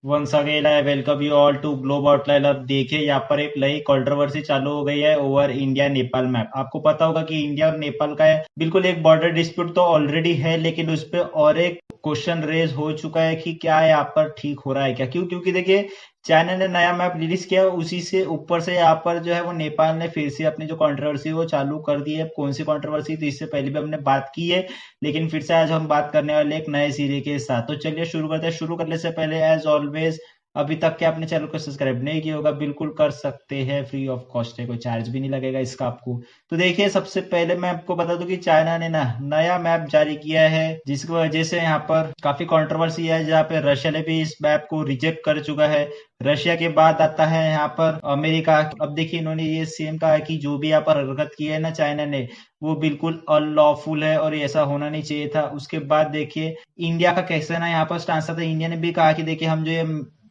Once again I welcome you all to Globe Outline. अब देखिए यहाँ पर एक नई कंट्रोवर्सी चालू हो गई है ओवर इंडिया नेपाल मैप। आपको पता होगा कि इंडिया और नेपाल का है बिल्कुल एक बॉर्डर डिस्प्यूट तो ऑलरेडी है, लेकिन उस पर और एक क्वेश्चन रेज हो चुका है कि क्या यहाँ पर ठीक हो रहा है क्या। क्यों? क्योंकि देखिए चाइना ने नया मैप रिलीज किया, उसी से ऊपर से यहाँ पर जो है वो नेपाल ने फिर से अपनी जो कंट्रोवर्सी वो चालू कर दी है। कौन सी कंट्रोवर्सी थी इससे पहले भी हमने बात की है, लेकिन फिर से आज हम बात करने वाले एक नए सीरीज के साथ। तो चलिए शुरू करते हैं। शुरू करने से पहले एज ऑलवेज अभी तक के अपने चैनल को सब्सक्राइब नहीं किया होगा बिल्कुल कर सकते हैं, फ्री ऑफ कॉस्ट है, कोई चार्ज भी नहीं लगेगा इसका आपको। तो देखिए सबसे पहले मैं आपको बता दूं कि चाइना ने ना नया मैप जारी किया है, जिसकी वजह से यहाँ पर काफी कंट्रोवर्सी है, जहाँ पे रशिया ने भी इस मैप को रिजेक्ट कर चुका है। रशिया के बाद आता है यहाँ पर अमेरिका। अब देखिए इन्होंने ये सेम कहा है कि जो भी यहाँ पर हरकत की है ना चाइना ने, वो बिल्कुल अनलॉफुल है और ऐसा होना नहीं चाहिए था। उसके बाद देखिए इंडिया का कैसे ना यहाँ पर स्टांस था। इंडिया ने भी कहा कि देखिए हम जो ये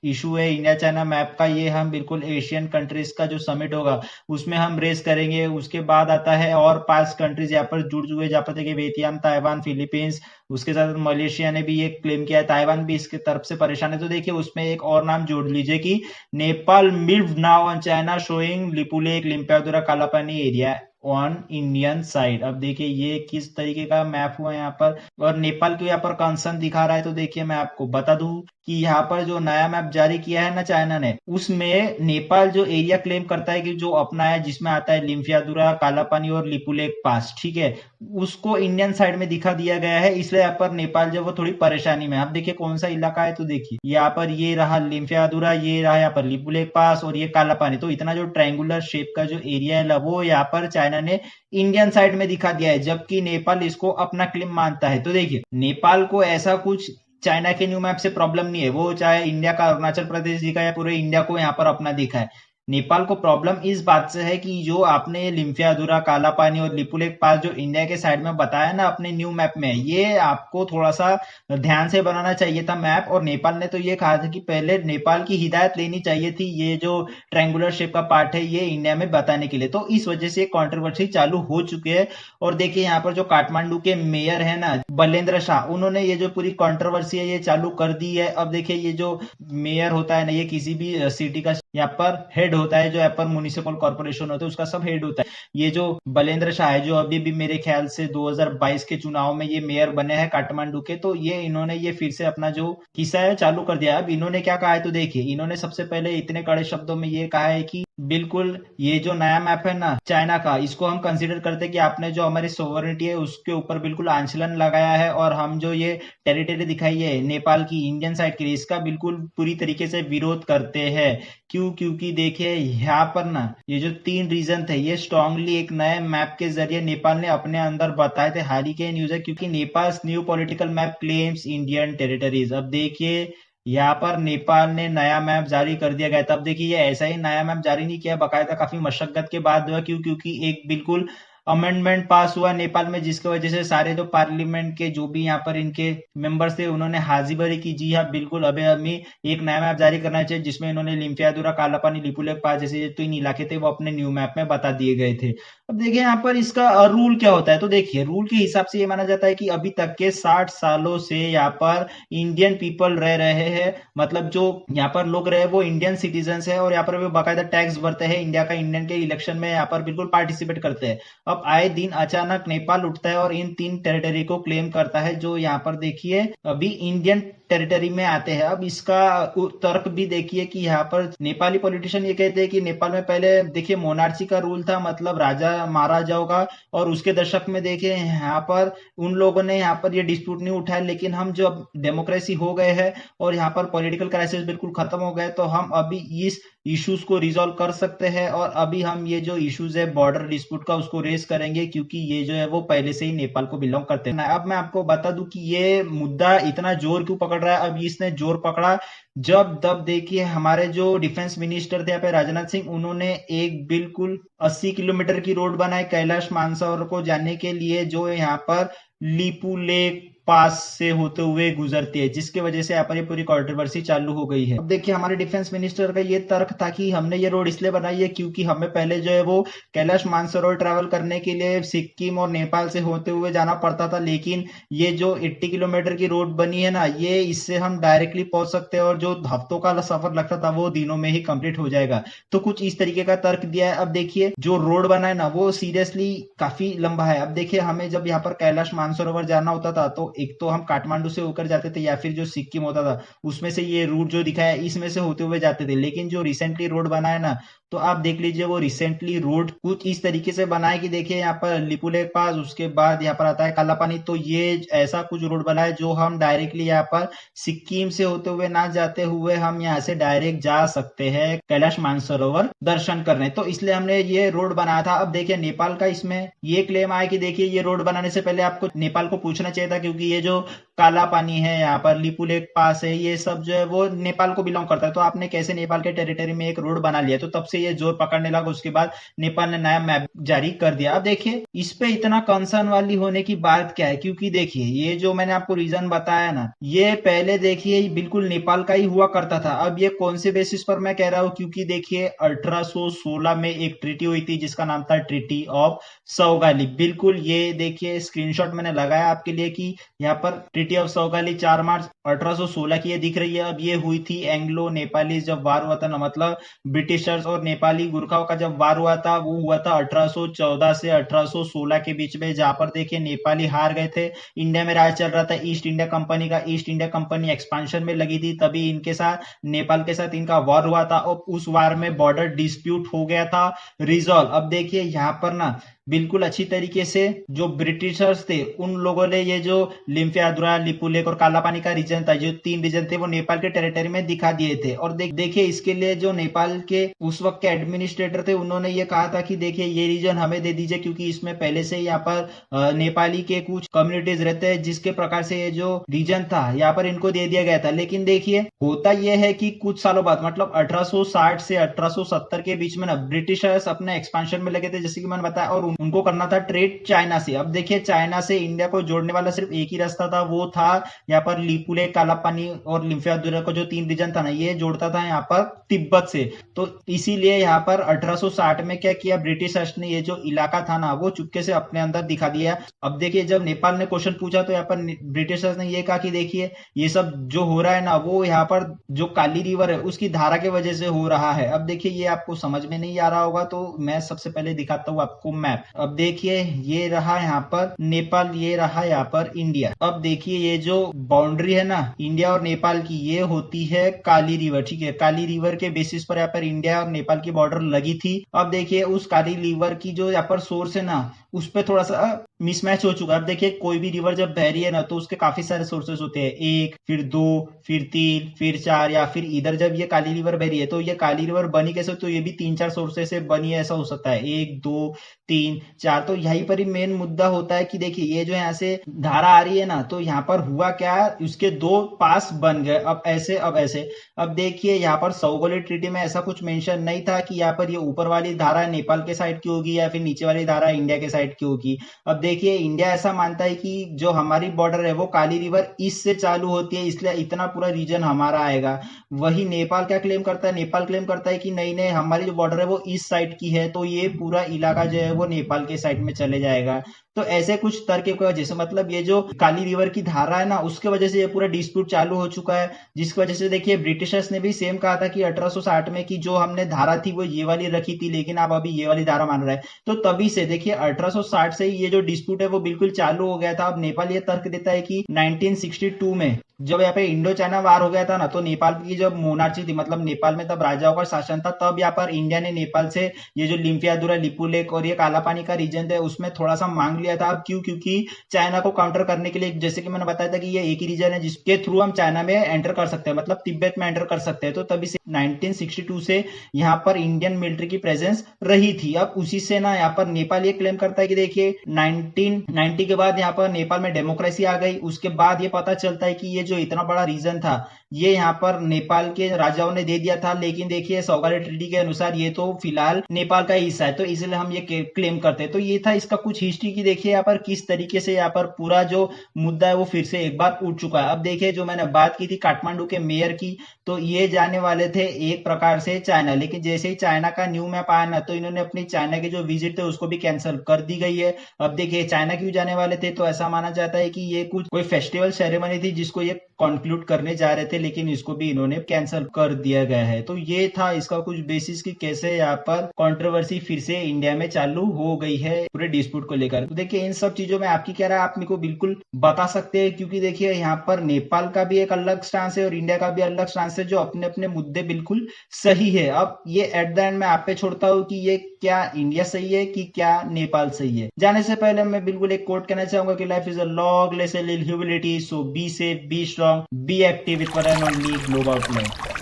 इशू है इंडिया चाइना मैप का, ये हम बिल्कुल एशियन कंट्रीज का जो समिट होगा उसमें हम रेस करेंगे। उसके बाद आता है और 5 कंट्रीज यहाँ पर जुड़ चुके हैं, जहाँ पर देखिए वियतनाम, ताइवान, फिलीपींस, उसके साथ मलेशिया ने भी ये क्लेम किया है, ताइवान भी इसके तरफ से परेशान है। तो देखिए उसमें एक और नाम जोड़ लीजिए कि Nepal mild now on China showing Lipulekh Limpiyadhura Kalapani area on Indian side. अब देखिए ये किस तरीके का मैप हुआ है यहाँ पर, और नेपाल को यहाँ पर कंसर्न दिखा रहा है। तो देखिए मैं आपको बता दूं कि यहाँ पर जो नया मैप जारी किया है ना चाइना ने, उसमें नेपाल जो एरिया क्लेम करता है कि जो अपना है, जिसमें आता है लिम्फियादुरा, कालापानी और लिपुलेक पास, ठीक है, उसको इंडियन साइड में दिखा दिया गया है। इसलिए यहाँ पर नेपाल जो वो थोड़ी परेशानी में। आप देखिए कौन सा इलाका है, तो देखिए यहाँ पर ये रहा लिम्फियादुरा, ये रहा यहाँ पर लिपुलेक पास और ये कालापानी। तो इतना जो ट्रायंगुलर शेप का जो एरिया है वो यहाँ पर चाइना ने इंडियन साइड में दिखा दिया है, जबकि नेपाल इसको अपना क्लेम मानता है। तो देखिए नेपाल को ऐसा कुछ चाइना के न्यू मैप से प्रॉब्लम नहीं है, वो चाहे इंडिया का अरुणाचल प्रदेश दिखा या पूरे इंडिया को यहाँ पर अपना दिखा है। नेपाल को प्रॉब्लम इस बात से है कि जो आपने लिम्फियादुरा, काला पानी और लिपुलेक पास जो इंडिया के साइड में बताया ना अपने न्यू मैप में, ये आपको थोड़ा सा ध्यान से बनाना चाहिए था मैप। और नेपाल ने तो ये कहा था कि पहले नेपाल की हिदायत लेनी चाहिए थी ये जो ट्रायंगुलर शेप का पार्ट है ये इंडिया में बताने के लिए। तो इस वजह से कंट्रोवर्सी चालू हो चुकी है। और देखिए यहाँ पर जो काठमांडू के मेयर है ना बलेंद्र शाह, उन्होंने ये जो पूरी कंट्रोवर्सी है ये चालू कर दी है। अब देखिए ये जो मेयर होता है ना, ये किसी भी सिटी का यहाँ पर हेड होता है, जो यहाँ पर म्युनिसिपल कॉर्पोरेशन होता है उसका सब हेड होता है। ये जो बलेंद्र शाह है, जो अभी भी मेरे ख्याल से 2022 के चुनाव में ये मेयर बने हैं काठमांडू के, तो ये इन्होंने ये फिर से अपना जो किस्सा है चालू कर दिया है। अब इन्होंने क्या कहा है, तो देखिए इन्होंने सबसे पहले इतने कड़े शब्दों में ये कहा है कि बिल्कुल ये जो नया मैप है ना चाइना का, इसको हम कंसीडर करते हैं कि आपने जो हमारी सोवरेनिटी है उसके ऊपर बिल्कुल आंचलन लगाया है, और हम जो ये टेरिटरी दिखाई है नेपाल की इंडियन साइड के लिए, इसका बिल्कुल पूरी तरीके से विरोध करते हैं। क्यों? क्योंकि देखिए यहाँ पर ना ये जो 3 रीजन थे ये स्ट्रांगली एक नए मैप के जरिए नेपाल ने अपने अंदर बताए थे। हाल ही के न्यूज है, क्योंकि Nepal new political map claims Indian territories. अब देखिए यहाँ पर नेपाल ने नया मैप जारी कर दिया गया। तब देखिए ये ऐसा ही नया मैप जारी नहीं किया, बकायदा काफी मशक्कत के बाद हुआ। क्यों? क्योंकि एक बिल्कुल अमेंडमेंट पास हुआ नेपाल में, जिसकी वजह से सारे जो पार्लियामेंट के जो भी यहाँ पर इनके मेंबर्स थे उन्होंने हाजी भरी की जी हाँ बिल्कुल अबे हमें एक नया मैप जारी करना चाहिए, जिसमें इन्होंने लिम्फियादुरा, कालापानी, लिपुलेक पास जैसे 3 इलाके थे वो अपने न्यू मैप में बता दिए गए थे। अब देखिए यहाँ पर इसका रूल क्या होता है, तो देखिए रूल के हिसाब से ये माना जाता है कि अभी तक के 60 सालों से यहाँ पर इंडियन पीपल रह रहे हैं, मतलब जो यहाँ पर लोग रहे वो इंडियन सिटीजन है, और यहाँ पर वो बाकायदा टैक्स भरते हैं इंडिया का, इंडियन के इलेक्शन में यहाँ पर बिल्कुल पार्टिसिपेट करते हैं। अब आए दिन अचानक नेपाल उठता है और इन 3 टेरिटरी को क्लेम करता है, जो यहाँ पर देखिए अभी इंडियन टेरिटरी में आते हैं। अब इसका तर्क भी देखिए कि यहाँ पर नेपाली पॉलिटिशियन ये कहते हैं कि नेपाल में पहले देखिए मोनार्ची का रूल था, मतलब राजा महाराजाओं का, और उसके दशक में देखिए यहाँ पर उन लोगों ने यहाँ पर ये डिस्प्यूट नहीं उठाया। लेकिन हम जब डेमोक्रेसी हो गए हैं और यहाँ पर पॉलिटिकल क्राइसिस बिल्कुल खत्म हो गए, तो हम अभी इस इश्यूज को रिजॉल्व कर सकते हैं, और अभी हम ये जो इश्यूज है बॉर्डर डिस्प्यूट का उसको रेस करेंगे, क्योंकि ये जो है वो पहले से ही नेपाल को बिलोंग करते हैं। अब मैं आपको बता दूं कि ये मुद्दा इतना जोर क्यों पकड़ रहा है। अब इसने जोर पकड़ा जब तब देखिए हमारे जो डिफेंस मिनिस्टर थे यहाँ पे राजनाथ सिंह, उन्होंने एक बिल्कुल 80 किलोमीटर की रोड बनाई कैलाश मानसरोवर को जाने के लिए, जो यहाँ पर लिपुलेक पास से होते हुए गुजरती है, जिसकी वजह से यहाँ पर ये पूरी कंट्रोवर्सी चालू हो गई है। अब देखिए हमारे डिफेंस मिनिस्टर का ये तर्क था कि हमने ये रोड इसलिए बनाई है क्योंकि हमें पहले जो है वो कैलाश मानसरोवर ट्रैवल करने के लिए सिक्किम और नेपाल से होते हुए जाना पड़ता था, लेकिन ये जो 80 किलोमीटर की रोड बनी है ना, ये इससे हम डायरेक्टली पहुंच सकते हैं और जो हफ्तों का सफर लगता था वो दिनों में ही कंप्लीट हो जाएगा। तो कुछ इस तरीके का तर्क दिया है। अब देखिए जो रोड बना है ना वो सीरियसली काफी लंबा है। अब देखिए हमें जब यहाँ पर कैलाश मानसरोवर जाना होता था तो एक तो हम काठमांडू से होकर जाते थे या फिर जो सिक्किम होता था उसमें से ये रूट जो दिखाया है इसमें से होते हुए जाते थे, लेकिन जो रिसेंटली रोड बना है ना तो आप देख लीजिए वो रिसेंटली रोड कुछ इस तरीके से बना है कि देखिए यहाँ पर लिपुलेख पास, उसके बाद यहाँ पर आता है कालापानी, तो ये ऐसा कुछ रोड बना है जो हम डायरेक्टली यहाँ पर सिक्किम से होते हुए ना जाते हुए हम यहाँ से डायरेक्ट जा सकते हैं कैलाश मानसरोवर दर्शन करने। तो इसलिए हमने ये रोड बनाया था। अब देखिए नेपाल का इसमें ये क्लेम आया कि देखिए ये रोड बनाने से पहले आपको नेपाल को पूछना चाहिए था, क्योंकि ये जो काला पानी है यहाँ पर लिपुलेख पास है ये सब जो है वो नेपाल को बिलोंग करता है, तो आपने कैसे नेपाल के टेरिटरी में एक रोड बना लिया। तो तब से ये जोर पकड़ने लगा। उसके बाद नेपाल ने नया मैप जारी कर दिया। अब देखिए इस पे इतना कंसर्न वाली होने की बात क्या है, क्योंकि देखिए ये जो मैंने आपको रीजन बताया ना ये पहले देखिए बिल्कुल नेपाल का ही हुआ करता था। अब ये कौन से बेसिस पर मैं कह रहा हूं, क्योंकि देखिए 1816 में एक ट्रीटी हुई थी जिसका नाम था ट्रीटी ऑफ सौगाली। बिल्कुल ये देखिए स्क्रीनशॉट मैंने लगाया आपके लिए कि यहाँ पर ट्रीटी ऑफ सौगाली 4 मार्च 1816 की ये दिख रही है। अब ये हुई थी एंग्लो नेपाली जब वार हुआ था ना, मतलब ब्रिटिशर्स और नेपाली गुरखाओं का जब वार हुआ था वो हुआ था 1814 से 1816 के बीच में, जहां पर देखिए नेपाली हार गए थे। इंडिया में राज चल रहा था ईस्ट इंडिया कंपनी का। ईस्ट इंडिया कंपनी एक्सपांशन में लगी थी, तभी इनके साथ नेपाल के साथ इनका वॉर हुआ था और उस वार में बॉर्डर डिस्प्यूट हो गया था रिजॉल्व। अब देखिए यहाँ पर ना बिल्कुल अच्छी तरीके से जो ब्रिटिशर्स थे उन लोगों ने ये जो लिम्फियाद्रा, लिपुलेख और कालापानी का रीजन था, जो 3 रीजन थे वो नेपाल के टेरिटरी में दिखा दिए थे। और देखिए इसके लिए जो नेपाल के उस वक्त के एडमिनिस्ट्रेटर थे उन्होंने ये कहा था कि देखिए ये रीजन हमें दे दीजिए, क्योंकि इसमें पहले से यहाँ पर नेपाली के कुछ कम्युनिटीज रहते हैं, जिसके प्रकार से ये जो रीजन था यहाँ पर इनको दे दिया गया था। लेकिन देखिए होता यह है कि कुछ सालों बाद मतलब 1860 से 1870 के बीच में ना ब्रिटिशर्स अपने एक्सपांशन में लगे थे, जैसे कि मैंने बताया, और उनको करना था ट्रेड चाइना से। अब देखिए चाइना से इंडिया को जोड़ने वाला सिर्फ एक ही रास्ता था, वो था यहाँ पर लिपुलेख, कालापानी और लिम्फियाद्रा को जो 3 रीजन था ना ये जोड़ता था यहाँ पर तिब्बत से। तो इसीलिए यहाँ पर 1860 में क्या किया ब्रिटिशर्स ने, ये जो इलाका था ना वो चुपके से अपने अंदर दिखा दिया। अब देखिए जब नेपाल ने क्वेश्चन पूछा तो यहाँ पर ब्रिटिशर्स ने ये कहा कि देखिए ये सब जो हो रहा है ना वो यहाँ पर जो काली रिवर है उसकी धारा की वजह से हो रहा है। अब देखिए ये आपको समझ में नहीं आ रहा होगा तो मैं सबसे पहले दिखाता हूँ आपको मैप। अब देखिए ये रहा यहाँ पर नेपाल, ये रहा यहाँ पर इंडिया। अब देखिए ये जो बाउंड्री है ना इंडिया और नेपाल की ये होती है काली रिवर, ठीक है। काली रिवर के बेसिस पर यहाँ पर इंडिया और नेपाल की बॉर्डर लगी थी। अब देखिए उस काली रिवर की जो यहाँ पर सोर्स है ना उस पर थोड़ा सा मिसमैच हो चुका है। अब देखिए कोई भी रिवर जब बह रही है ना तो उसके काफी सारे सोर्सेस होते हैं, 1 फिर 2 फिर 3 फिर 4, या फिर इधर जब ये काली रिवर बह रही है तो ये काली रिवर बनी कैसे, तो ये भी 3-4 सोर्सेस से बनी है, ऐसा हो सकता है 1 2 3 4। तो यहीं पर ही मेन मुद्दा होता है कि देखिए ये जो यहाँ से धारा आ रही है ना तो यहाँ पर हुआ क्या, उसके 2 पास बन गए, अब ऐसे अब ऐसे। अब देखिए यहाँ पर सौगोली ट्रीटी में ऐसा कुछ मेंशन नहीं था कि यहाँ पर ये ऊपर वाली धारा नेपाल के साइड की होगी या फिर नीचे वाली धारा इंडिया के साइड की होगी। अब देखिए इंडिया ऐसा मानता है कि जो हमारी बॉर्डर है वो काली रिवर ईस्ट से चालू होती है, इसलिए इतना पूरा रीजन हमारा आएगा। वही नेपाल क्या क्लेम करता है, नेपाल क्लेम करता है कि नहीं नहीं हमारी जो बॉर्डर है वो ईस्ट साइड की है, तो ये पूरा इलाका जो है वो नेपाल के साइड में चले जाएगा। तो ऐसे कुछ तर्क की वजह से मतलब ये जो काली रिवर की धारा है ना उसके वजह से ये पूरा डिस्प्यूट चालू हो चुका है, जिसकी वजह से देखिए ब्रिटिशर्स ने भी सेम कहा था कि 1860 में कि जो हमने धारा थी वो ये वाली रखी थी, लेकिन आप अभी ये वाली धारा मान रहे हैं। तो तभी से देखिए 1860 से ये जो डिस्प्यूट है वो बिल्कुल चालू हो गया था। अब नेपाल ये तर्क देता है कि 1962 में जब यहाँ पे इंडो चाइना वार हो गया था ना तो नेपाल की जब मोनार्ची थी, मतलब नेपाल में तब राजाओं का शासन था, तब यहाँ पर इंडिया ने नेपाल से ये जो लिम्फियाद्रा, लिपुलेख और ये कालापानी का रीजन है उसमें थोड़ा सा मांग लिया था। अब क्यों, क्योंकि चाइना को काउंटर करने के लिए, जैसे कि मैंने बताया था कि ये एक ही रीजन है जिसके थ्रू हम चाइना में एंटर कर सकते हैं, मतलब तिब्बत में एंटर कर सकते हैं। तो तभी से 1962 से यहाँ पर इंडियन मिलिट्री की प्रेजेंस रही थी। अब उसी से ना यहाँ पर नेपाल ये क्लेम करता है कि देखिए 1990 के बाद यहाँ पर नेपाल में डेमोक्रेसी आ गई। उसके बाद ये पता चलता है कि ये ये जो इतना बड़ा रीजन था ये यहाँ पर नेपाल के राजाओं ने दे दिया था, लेकिन देखिए सौगाले ट्रीटी के अनुसार ये तो फिलहाल नेपाल का हिस्सा है, तो इसलिए हम ये क्लेम करते हैं। तो ये था इसका कुछ हिस्ट्री की, देखिए यहाँ पर किस तरीके से यहाँ पर पूरा जो मुद्दा है वो फिर से एक बार उठ चुका है। अब देखिए जो मैंने बात की थी काठमांडू के मेयर की, तो ये जाने वाले थे एक प्रकार से चाइना, लेकिन जैसे ही चाइना का न्यू मैप आया ना तो इन्होंने अपनी चाइना के जो विजिट थे उसको भी कैंसिल कर दी गई है। अब देखिए चाइना क्यों जाने वाले थे, तो ऐसा माना जाता है कि ये कुछ कोई फेस्टिवल सेरेमनी थी जिसको ये कंक्लूड करने जा रहे थे, लेकिन इसको भी इन्होंने कैंसिल कर दिया गया है। तो ये था इसका कुछ बेसिस की कैसे यहाँ पर कंट्रोवर्सी फिर से इंडिया में चालू हो गई है पूरे डिस्प्यूट को लेकर। तो देखिए इन सब चीजों में आपकी क्या राय आप मेरे को बिल्कुल बता सकते हैं, क्योंकि देखिए यहाँ पर नेपाल का भी एक अलग स्टांस है और इंडिया का भी अलग स्टांस है जो अपने अपने मुद्दे बिल्कुल सही है। अब ये एट द एंड मैं आप पे छोड़ता हूँ कि ये क्या इंडिया सही है कि क्या नेपाल सही है। जाने से पहले मैं बिल्कुल एक कोट कहना चाहूंगा कि life is a long lesson in humility, so be safe, be strong, be active with one and only globe outline.